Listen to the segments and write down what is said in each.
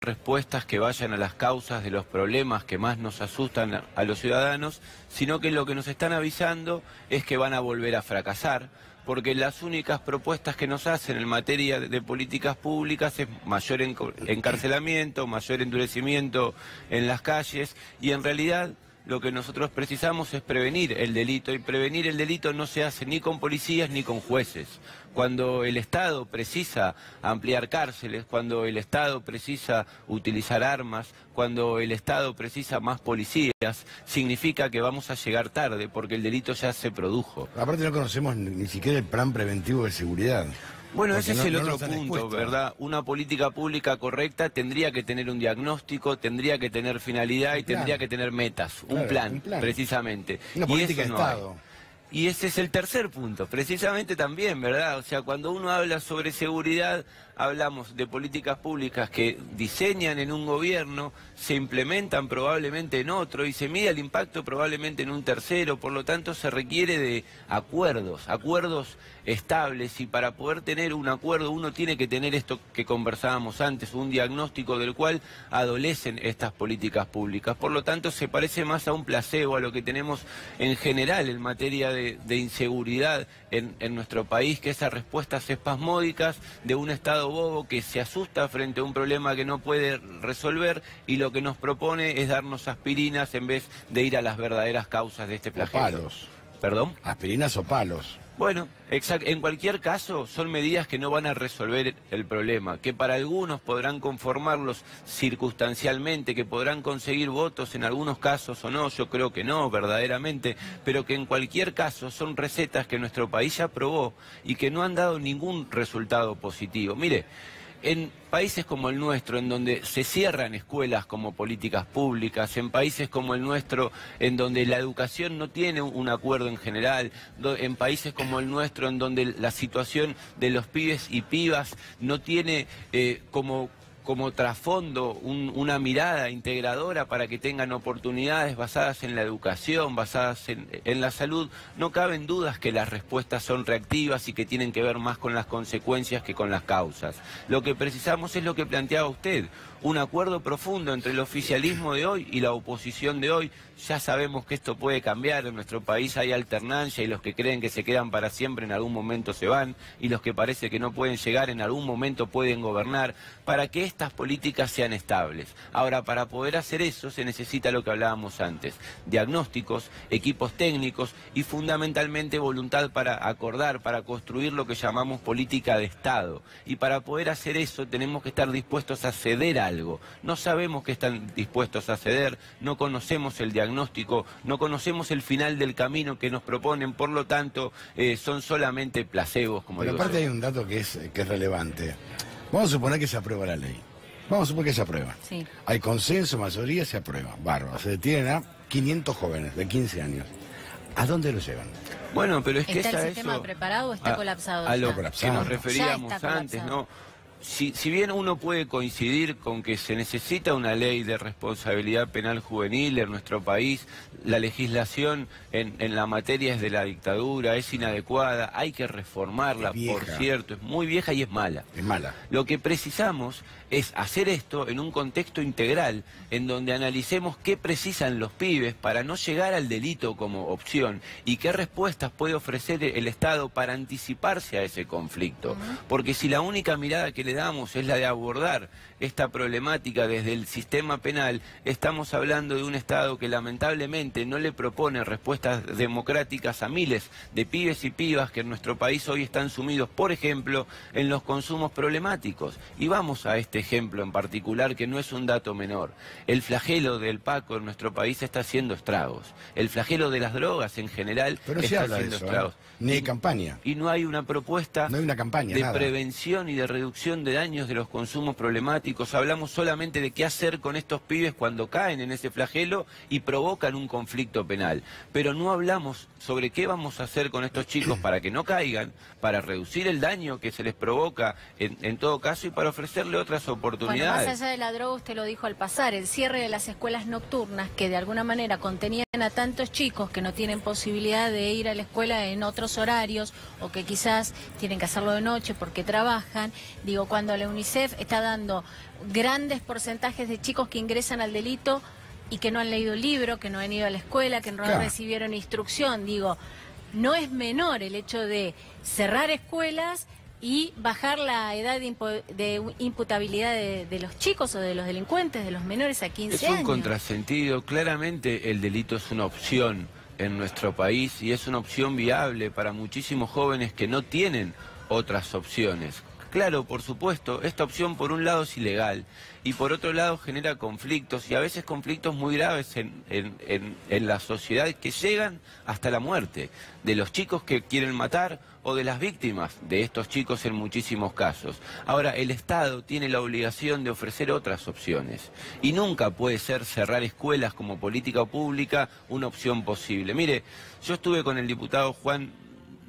respuestas que vayan a las causas de los problemas que más nos asustan a los ciudadanos, sino que lo que nos están avisando es que van a volver a fracasar, porque las únicas propuestas que nos hacen en materia de políticas públicas es mayor encarcelamiento, mayor endurecimiento en las calles, y en realidad lo que nosotros precisamos es prevenir el delito, y prevenir el delito no se hace ni con policías ni con jueces. Cuando el Estado precisa ampliar cárceles, cuando el Estado precisa utilizar armas, cuando el Estado precisa más policías, significa que vamos a llegar tarde, porque el delito ya se produjo. Aparte no conocemos ni siquiera el plan preventivo de seguridad. Bueno, Porque ese es el no otro nos han punto, expuesto. ¿verdad? Una política pública correcta tendría que tener un diagnóstico, tendría que tener finalidad y tendría que tener metas, Claro, un plan, un plan. precisamente. Una Y política eso de no hay. Estado. Y ese es el tercer punto, precisamente también, ¿verdad? O sea, cuando uno habla sobre seguridad, hablamos de políticas públicas que diseñan en un gobierno, se implementan probablemente en otro y se mide el impacto probablemente en un tercero, por lo tanto se requiere de acuerdos estables, y para poder tener un acuerdo uno tiene que tener esto que conversábamos antes, un diagnóstico del cual adolecen estas políticas públicas. Por lo tanto se parece más a un placebo, a lo que tenemos en general en materia de inseguridad en nuestro país, que esas respuestas espasmódicas de un Estado bobo que se asusta frente a un problema que no puede resolver, y lo que nos propone es darnos aspirinas en vez de ir a las verdaderas causas de este O flagelo. palos. ¿Perdón? Aspirinas o palos. Bueno, en cualquier caso son medidas que no van a resolver el problema, que para algunos podrán conformarlos circunstancialmente, que podrán conseguir votos en algunos casos o no, yo creo que no, verdaderamente, pero que en cualquier caso son recetas que nuestro país ya probó y que no han dado ningún resultado positivo. Mire, en países como el nuestro, en donde se cierran escuelas como políticas públicas, en países como el nuestro, en donde la educación no tiene un acuerdo en general, en países como el nuestro, en donde la situación de los pibes y pibas no tiene como trasfondo una mirada integradora para que tengan oportunidades basadas en la educación, basadas en la salud, no caben dudas que las respuestas son reactivas y que tienen que ver más con las consecuencias que con las causas. Lo que precisamos es lo que planteaba usted, un acuerdo profundo entre el oficialismo de hoy y la oposición de hoy. Ya sabemos que esto puede cambiar, en nuestro país hay alternancia, y los que creen que se quedan para siempre en algún momento se van, y los que parece que no pueden llegar en algún momento pueden gobernar, para que estas políticas sean estables. Ahora, para poder hacer eso se necesita lo que hablábamos antes, diagnósticos, equipos técnicos y fundamentalmente voluntad para acordar, para construir lo que llamamos política de Estado. Y para poder hacer eso tenemos que estar dispuestos a ceder algo. No sabemos qué están dispuestos a ceder, no conocemos el diagnóstico, no conocemos el final del camino que nos proponen, por lo tanto son solamente placebos, como Pero digo aparte yo. hay un dato que es relevante. Vamos a suponer que se aprueba la ley. Vamos a suponer que se aprueba. Sí. Hay consenso, mayoría, se aprueba. Bárbaro. Se detienen a 500 jóvenes de 15 años. ¿A dónde los llevan? Bueno, pero es que ¿Está el es a sistema eso, preparado o está colapsado? a lo ya? que nos referíamos Ya está antes, colapsado. ¿no? Si bien uno puede coincidir con que se necesita una ley de responsabilidad penal juvenil en nuestro país, la legislación en la materia es de la dictadura, es inadecuada, hay que reformarla, Es por vieja. cierto, es muy vieja y es mala. Es mala. Lo que precisamos es hacer esto en un contexto integral, en donde analicemos qué precisan los pibes para no llegar al delito como opción y qué respuestas puede ofrecer el Estado para anticiparse a ese conflicto. Porque si la única mirada que le damos es la de abordar esta problemática desde el sistema penal, estamos hablando de un Estado que lamentablemente no le propone respuestas democráticas a miles de pibes y pibas que en nuestro país hoy están sumidos, por ejemplo, en los consumos problemáticos. Y vamos a este ejemplo en particular, que no es un dato menor. El flagelo del Paco en nuestro país está haciendo estragos. El flagelo de las drogas en general Pero se está habla de haciendo eso, estragos. Ni hay campaña. Y no hay una propuesta No hay una campaña, de nada. prevención y de reducción de daños de los consumos problemáticos. Hablamos solamente de qué hacer con estos pibes cuando caen en ese flagelo y provocan un conflicto penal. Pero no hablamos sobre qué vamos a hacer con estos chicos para que no caigan, para reducir el daño que se les provoca en todo caso y para ofrecerle otras Bueno, oportunidades. más allá de la droga, usted lo dijo al pasar, el cierre de las escuelas nocturnas que de alguna manera contenían a tantos chicos que no tienen posibilidad de ir a la escuela en otros horarios o que quizás tienen que hacerlo de noche porque trabajan. Digo, cuando la UNICEF está dando grandes porcentajes de chicos que ingresan al delito y que no han leído el libro, que no han ido a la escuela, que no recibieron instrucción. Digo, no es menor el hecho de cerrar escuelas y bajar la edad de imputabilidad de los chicos o de los delincuentes, de los menores a 15 años. Es un contrasentido. Claramente el delito es una opción en nuestro país y es una opción viable para muchísimos jóvenes que no tienen otras opciones. Claro, por supuesto, esta opción por un lado es ilegal y por otro lado genera conflictos y a veces conflictos muy graves en la sociedad que llegan hasta la muerte de los chicos que quieren matar o de las víctimas de estos chicos en muchísimos casos. Ahora, el Estado tiene la obligación de ofrecer otras opciones y nunca puede ser cerrar escuelas como política pública una opción posible. Mire, yo estuve con el diputado Juan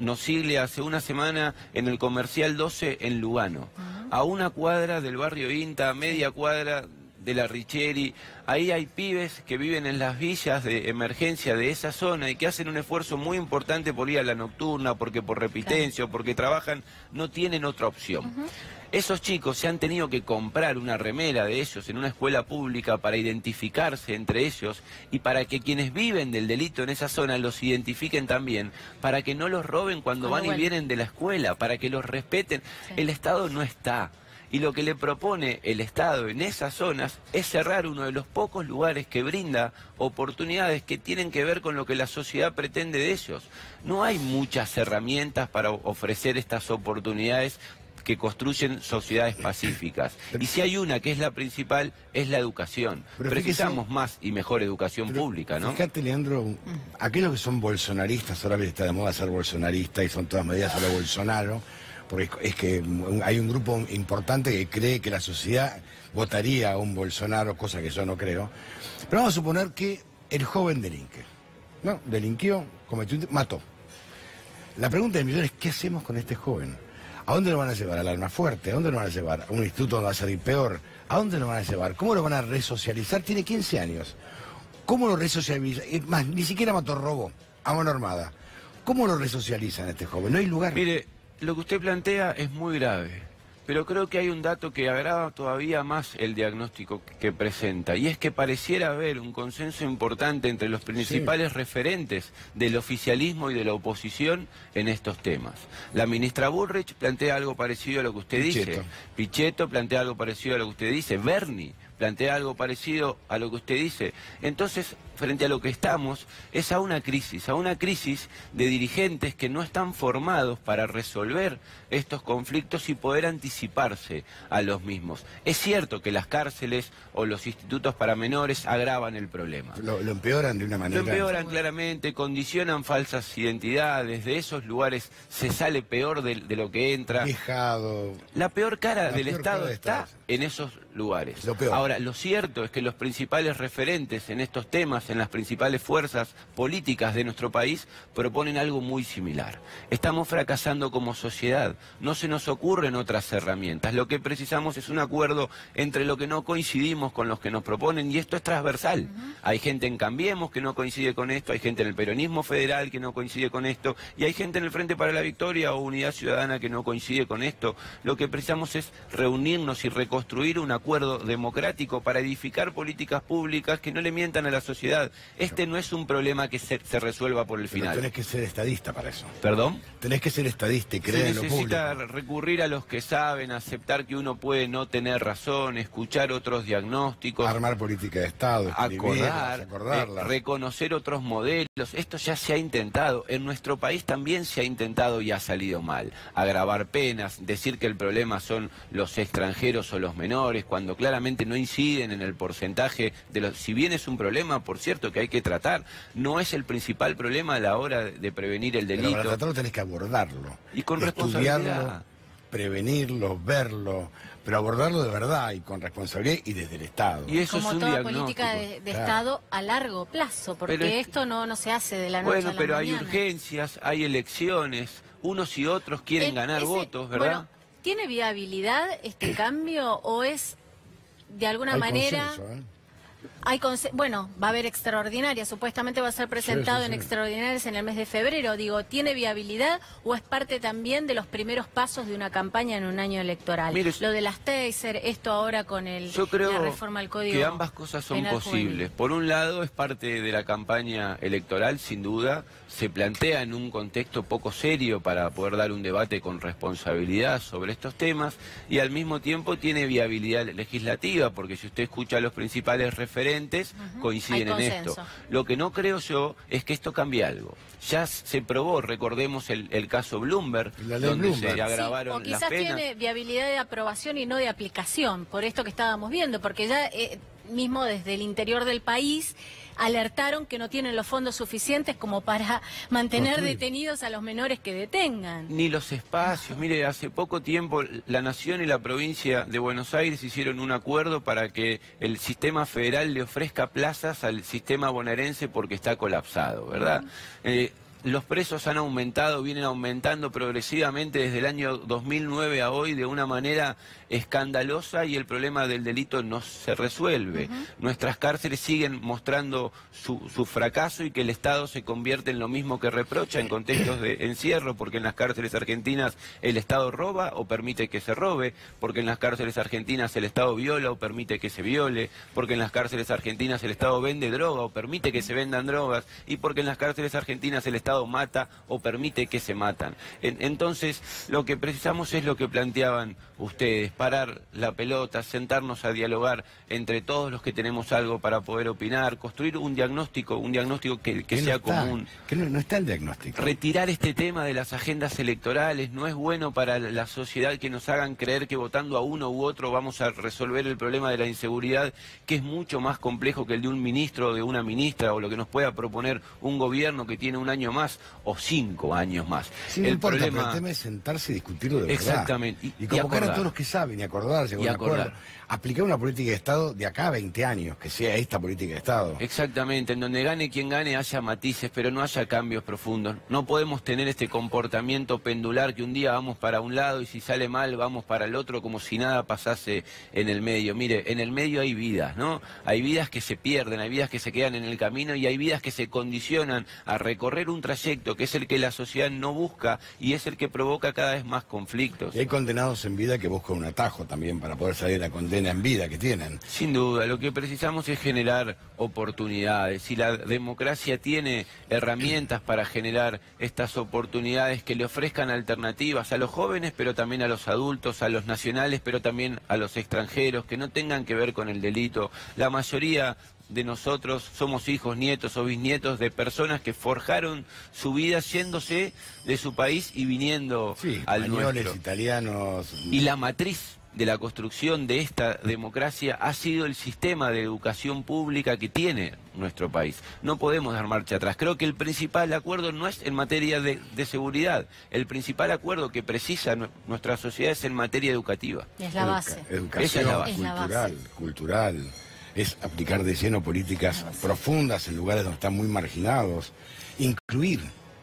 Nosiglia hace una semana en el Comercial 12 en Lugano, a una cuadra del barrio Inta, a media cuadra de la Richieri. Ahí hay pibes que viven en las villas de emergencia de esa zona y que hacen un esfuerzo muy importante por ir a la nocturna, porque por repitencia o porque trabajan, no tienen otra opción. Esos chicos se han tenido que comprar una remera de ellos en una escuela pública para identificarse entre ellos y para que quienes viven del delito en esa zona los identifiquen también, para que no los roben cuando van y vienen de la escuela, para que los respeten. Sí. El Estado no está. Y lo que le propone el Estado en esas zonas es cerrar uno de los pocos lugares que brinda oportunidades que tienen que ver con lo que la sociedad pretende de ellos. No hay muchas herramientas para ofrecer estas oportunidades que construyen sociedades pacíficas. Y si hay una que es la principal, es la educación. Precisamos más y mejor educación pública, ¿no? Fíjate, Leandro, aquellos que son bolsonaristas, ahora está de moda ser bolsonarista y son todas medidas a lo Bolsonaro, porque es que hay un grupo importante que cree que la sociedad votaría a un Bolsonaro, cosa que yo no creo. Pero vamos a suponer que el joven delinque, ¿no? Delinquió, cometió mató. La pregunta del millón es, ¿qué hacemos con este joven? ¿A dónde lo van a llevar? ¿Al alma fuerte? ¿A dónde lo van a llevar? ¿A un instituto donde va a salir peor? ¿A dónde lo van a llevar? ¿Cómo lo van a resocializar? Tiene 15 años. ¿Cómo lo resocializan? Es más, ni siquiera mató, robó a mano armada. ¿Cómo lo resocializan a este joven? No hay lugar. Mire, lo que usted plantea es muy grave, pero creo que hay un dato que agrava todavía más el diagnóstico que presenta, y es que pareciera haber un consenso importante entre los principales referentes del oficialismo y de la oposición en estos temas. La ministra Bullrich plantea algo parecido a lo que usted dice, Pichetto plantea algo parecido a lo que usted dice, Berni plantea algo parecido a lo que usted dice. Entonces, frente a lo que estamos, es a una crisis de dirigentes que no están formados para resolver estos conflictos y poder anticiparse a los mismos. Es cierto que las cárceles o los institutos para menores agravan el problema. Lo empeoran de una manera. Lo empeoran claramente, condicionan falsas identidades, de esos lugares se sale peor de lo que entra. Dejado. La peor cara del Estado está en esos lugares. Ahora, lo cierto es que los principales referentes en estos temas, en las principales fuerzas políticas de nuestro país, proponen algo muy similar. Estamos fracasando como sociedad, no se nos ocurren otras herramientas. Lo que precisamos es un acuerdo entre lo que no coincidimos con los que nos proponen, y esto es transversal. Hay gente en Cambiemos que no coincide con esto, hay gente en el peronismo federal que no coincide con esto, y hay gente en el Frente para la Victoria o Unidad Ciudadana que no coincide con esto. Lo que precisamos es reunirnos y reconstruir un acuerdo democrático para edificar políticas públicas que no le mientan a la sociedad. Este no es un problema que se resuelva por el final. Pero tenés que ser estadista para eso. ¿Perdón? Tenés que ser estadista y creer en lo público. Se necesita recurrir a los que saben, aceptar que uno puede no tener razón, escuchar otros diagnósticos. Armar política de Estado, acordarla. Reconocer otros modelos. Esto ya se ha intentado. En nuestro país también se ha intentado y ha salido mal. Agravar penas, decir que el problema son los extranjeros o los menores, cuando claramente no inciden en el porcentaje de los... Si bien es un problema, por cierto, que hay que tratar, no es el principal problema a la hora de prevenir el delito. Pero para tratarlo tenés que abordarlo. Y con responsabilidad. Prevenirlo, verlo, pero abordarlo de verdad y con responsabilidad y desde el Estado. Y eso como es toda política de Estado a largo plazo, porque esto no se hace de la noche a la mañana. Bueno, pero hay urgencias, hay elecciones, unos y otros quieren ganar votos, ¿verdad? Bueno, ¿tiene viabilidad este cambio o es de alguna manera... Bueno, va a haber extraordinaria, supuestamente va a ser presentado en extraordinarias en el mes de febrero. Digo, ¿tiene viabilidad o es parte también de los primeros pasos de una campaña en un año electoral? Mire, lo de las taser, esto ahora con la reforma al Código Penal. Yo creo que ambas cosas son posibles. Juvenil. Por un lado, es parte de la campaña electoral, sin duda. Se plantea en un contexto poco serio para poder dar un debate con responsabilidad sobre estos temas y al mismo tiempo tiene viabilidad legislativa, porque si usted escucha a los principales referentes, coinciden en esto. Lo que no creo yo es que esto cambie algo. Ya se probó, recordemos el caso Bloomberg, donde se agravaron las penas. O quizás tiene viabilidad de aprobación y no de aplicación, por esto que estábamos viendo, porque ya mismo desde el interior del país alertaron que no tienen los fondos suficientes como para mantener detenidos a los menores que detengan. Ni los espacios. Mire, hace poco tiempo la Nación y la provincia de Buenos Aires hicieron un acuerdo para que el sistema federal le ofrezca plazas al sistema bonaerense porque está colapsado, ¿verdad? Los presos han aumentado, vienen aumentando progresivamente desde el año 2009 a hoy de una manera escandalosa y el problema del delito no se resuelve. Nuestras cárceles siguen mostrando su fracaso y que el Estado se convierte en lo mismo que reprocha en contextos de encierro, porque en las cárceles argentinas el Estado roba o permite que se robe, porque en las cárceles argentinas el Estado viola o permite que se viole, porque en las cárceles argentinas el Estado vende droga o permite que se vendan drogas, y porque en las cárceles argentinas el Estado mata o permite que se matan. Entonces, lo que precisamos es lo que planteaban ustedes, parar la pelota, sentarnos a dialogar entre todos los que tenemos algo para poder opinar, construir un diagnóstico que sea común. Que no está el diagnóstico. Retirar este tema de las agendas electorales no es bueno para la sociedad, que nos hagan creer que votando a uno u otro vamos a resolver el problema de la inseguridad, que es mucho más complejo que el de un ministro o de una ministra, o lo que nos pueda proponer un gobierno que tiene un año más o 5 años más. Sí, no importa, pero el tema es sentarse y discutirlo de verdad. Exactamente. Y convocar a todos los que saben y acordarse con un acuerdo. Aplicar una política de Estado de acá a 20 años, que sea esta política de Estado. Exactamente, en donde gane quien gane haya matices, pero no haya cambios profundos. No podemos tener este comportamiento pendular que un día vamos para un lado y si sale mal vamos para el otro como si nada pasase en el medio. Mire, en el medio hay vidas, ¿no? Hay vidas que se pierden, hay vidas que se quedan en el camino y hay vidas que se condicionan a recorrer un trayecto que es el que la sociedad no busca y es el que provoca cada vez más conflictos. Y hay condenados en vida que buscan un atajo también para poder salir de la condena en vida que tienen. Sin duda, lo que precisamos es generar oportunidades y la democracia tiene herramientas para generar estas oportunidades que le ofrezcan alternativas a los jóvenes, pero también a los adultos, a los nacionales, pero también a los extranjeros, que no tengan que ver con el delito. La mayoría de nosotros somos hijos, nietos o bisnietos de personas que forjaron su vida yéndose de su país y viniendo al nuestro. Italianos. Y la matriz de la construcción de esta democracia ha sido el sistema de educación pública que tiene nuestro país. No podemos dar marcha atrás. Creo que el principal acuerdo no es en materia de seguridad. El principal acuerdo que precisa nuestra sociedad es en materia educativa. Es la base. Educación cultural. Es aplicar de lleno políticas profundas en lugares donde están muy marginados. Incluir.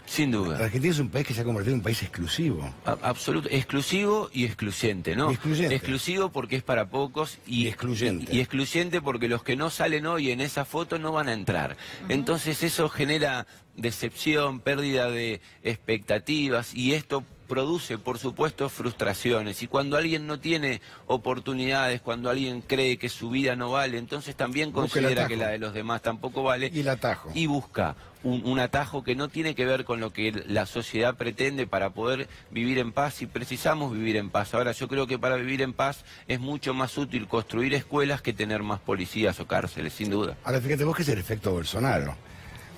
Sin duda. Argentina es un país que se ha convertido en un país exclusivo. Absoluto. Exclusivo y excluyente, ¿no? Exclusivo porque es para pocos y excluyente. Y excluyente porque los que no salen hoy en esa foto no van a entrar. Entonces eso genera decepción, pérdida de expectativas y esto produce, por supuesto, frustraciones. Y cuando alguien no tiene oportunidades, cuando alguien cree que su vida no vale, entonces también considera que la de los demás tampoco vale. Y el atajo. Y busca un atajo que no tiene que ver con lo que la sociedad pretende para poder vivir en paz, y precisamos vivir en paz. Ahora, yo creo que para vivir en paz es mucho más útil construir escuelas que tener más policías o cárceles, sin duda. Ahora, fíjate vos que es el efecto Bolsonaro.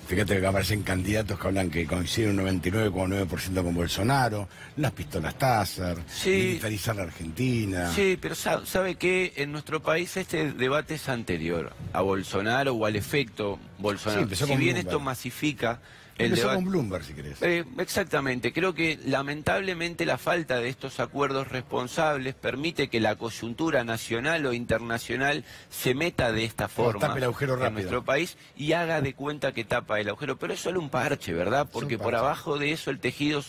Fíjate que aparecen candidatos que hablan que coinciden un 99,9% con Bolsonaro, las pistolas Taser, militarizar la Argentina. Sí, pero ¿sabe qué? En nuestro país este debate es anterior a Bolsonaro o al efecto Bolsonaro. Si bien esto masifica Empezó con Bloomberg, si querés. Exactamente. Creo que lamentablemente la falta de estos acuerdos responsables permite que la coyuntura nacional o internacional se meta de esta forma tape el agujero rápido en nuestro país y haga de cuenta que tapa el agujero. Pero es solo un parche, ¿verdad? Porque por abajo de eso el tejido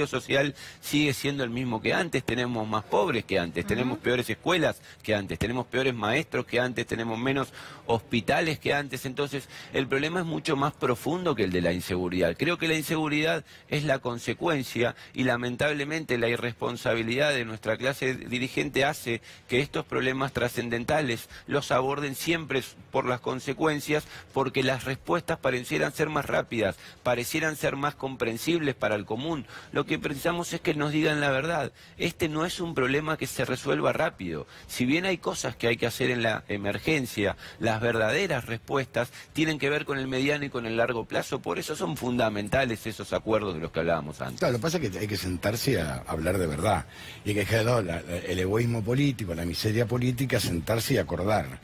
social sigue siendo el mismo que antes. Tenemos más pobres que antes, tenemos peores escuelas que antes, tenemos peores maestros que antes, tenemos menos hospitales que antes. Entonces el problema es mucho más profundo que el de la inseguridad. Creo que la inseguridad es la consecuencia y lamentablemente la irresponsabilidad de nuestra clase dirigente hace que estos problemas trascendentales los aborden siempre por las consecuencias, porque las respuestas parecieran ser más rápidas, parecieran ser más comprensibles para el común. Lo que precisamos es que nos digan la verdad. Este no es un problema que se resuelva rápido. Si bien hay cosas que hay que hacer en la emergencia, las verdaderas respuestas tienen que ver con el mediano y con el largo plazo. Por eso son fundamentales esos acuerdos de los que hablábamos antes. Claro, lo que pasa es que hay que sentarse a hablar de verdad. Y hay que dejar de lado el egoísmo político, la miseria política, sentarse y acordar.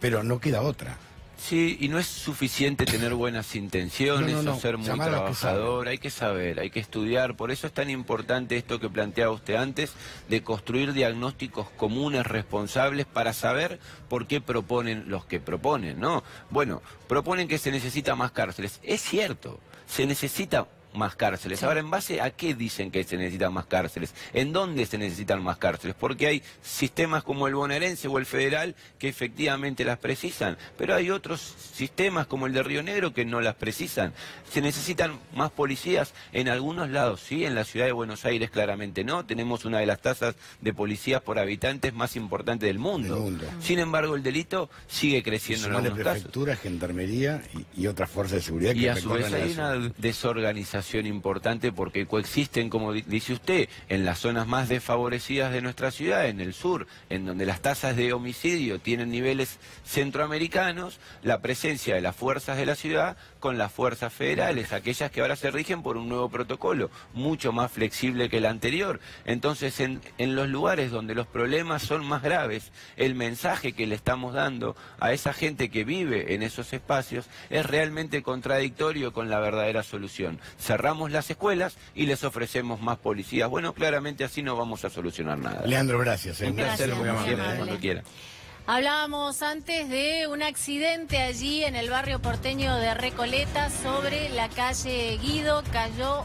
Pero no queda otra. Sí, y no es suficiente tener buenas intenciones o ser muy trabajador, hay que saber, hay que estudiar. Por eso es tan importante esto que planteaba usted antes, de construir diagnósticos comunes, responsables, para saber por qué proponen los que proponen, ¿no? Bueno, proponen que se necesita más cárceles. Es cierto, se necesita más cárceles. Sí. Ahora, ¿en base a qué dicen que se necesitan más cárceles? ¿En dónde se necesitan más cárceles? Porque hay sistemas como el bonaerense o el federal que efectivamente las precisan, pero hay otros sistemas como el de Río Negro que no las precisan. Se necesitan más policías en algunos lados, sí, en la ciudad de Buenos Aires claramente no. Tenemos una de las tasas de policías por habitantes más importantes del mundo. Sin embargo, el delito sigue creciendo en algunos prefectura, casos. Gendarmería y otras fuerzas de seguridad que y a su vez hay una desorganización importante porque coexisten, como dice usted, en las zonas más desfavorecidas de nuestra ciudad, en el sur, en donde las tasas de homicidio tienen niveles centroamericanos, la presencia de las fuerzas de la ciudad con las fuerzas federales, aquellas que ahora se rigen por un nuevo protocolo, mucho más flexible que el anterior. Entonces, en los lugares donde los problemas son más graves, el mensaje que le estamos dando a esa gente que vive en esos espacios es realmente contradictorio con la verdadera solución. Cerramos las escuelas y les ofrecemos más policías. Bueno, claramente así no vamos a solucionar nada. Leandro, gracias. Un placer, muy amable. Cuando quiera. Hablábamos antes de un accidente allí en el barrio porteño de Recoleta, sobre la calle Guido. Cayó